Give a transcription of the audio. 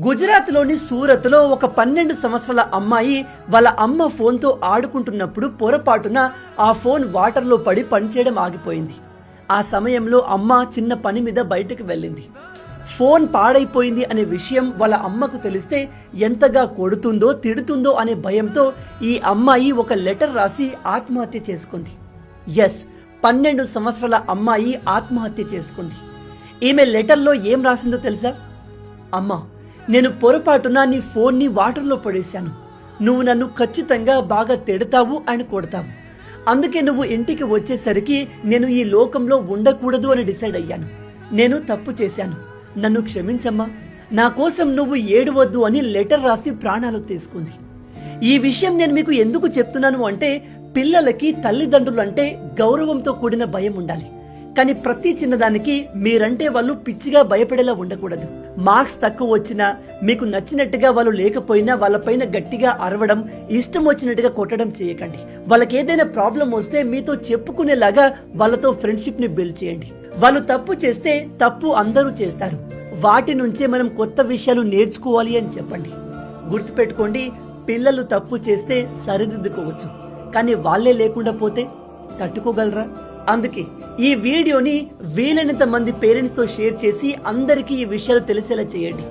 గుజరాత్లోని సూరత్లో ఒక 12 సంవత్సరాల అమ్మాయి వాళ్ళ అమ్మ ఫోన్తో ఆడుకుంటున్నప్పుడు పొరపాటున ఆ ఫోన్ వాటర్లో పడి పనిచేయడం ఆగిపోయింది. ఆ సమయంలో అమ్మ చిన్న పని మీద బయటకు వెళ్ళింది. ఫోన్ పాడైపోయింది అనే విషయం వాళ్ళ అమ్మకు తెలిస్తే ఎంతగా కొడుతుందో తిడుతుందో అనే భయంతో ఈ అమ్మాయి ఒక లెటర్ రాసి ఆత్మహత్య చేసుకుంది. 12 సంవత్సరాల అమ్మాయి ఆత్మహత్య చేసుకుంది. ఈమె లెటర్లో ఏం రాసిందో తెలుసా? అమ్మా, నేను పొరపాటున నీ ఫోన్ని వాటర్లో పడేశాను. నువ్వు నన్ను ఖచ్చితంగా బాగా తిడతావు అని కొడతావు. అందుకే నువ్వు ఇంటికి వచ్చేసరికి నేను ఈ లోకంలో ఉండకూడదు అని డిసైడ్ అయ్యాను. నేను తప్పు చేశాను, నన్ను క్షమించమ్మా, నా కోసం నువ్వు ఏడవద్దు అని లెటర్ రాసి ప్రాణాలు తీసుకుంది. ఈ విషయం నేను మీకు ఎందుకు చెప్తున్నాను అంటే, పిల్లలకి తల్లిదండ్రులు అంటే గౌరవంతో కూడిన భయం ఉండాలి. కానీ ప్రతి చిన్నదానికి మీరంటే వాళ్ళు పిచ్చిగా భయపడేలా ఉండకూడదు. మార్క్స్ తక్కువ వచ్చినా, మీకు నచ్చినట్టుగా వాళ్ళు లేకపోయినా వాళ్ళపైన గట్టిగా అరవడం, ఇష్టం వచ్చినట్టుగా కొట్టడం చేయకండి. వాళ్ళకి ఏదైనా ప్రాబ్లం వస్తే మీతో చెప్పుకునేలాగా వాళ్ళతో ఫ్రెండ్షిప్ ని బిల్డ్ చేయండి. వాళ్ళు తప్పు చేస్తే తప్పు అందరూ చేస్తారు, వాటి నుంచే మనం కొత్త విషయాలు నేర్చుకోవాలి అని చెప్పండి. గుర్తుపెట్టుకోండి, పిల్లలు తప్పు చేస్తే సరిదిద్దుకోవచ్చు, కానీ వాళ్ళే లేకుండా పోతే తట్టుకోగలరా? అందుకే ఈ వీడియోని వీలైనంత మంది పేరెంట్స్తో షేర్ చేసి అందరికీ ఈ విషయాలు తెలిసేలా చేయండి.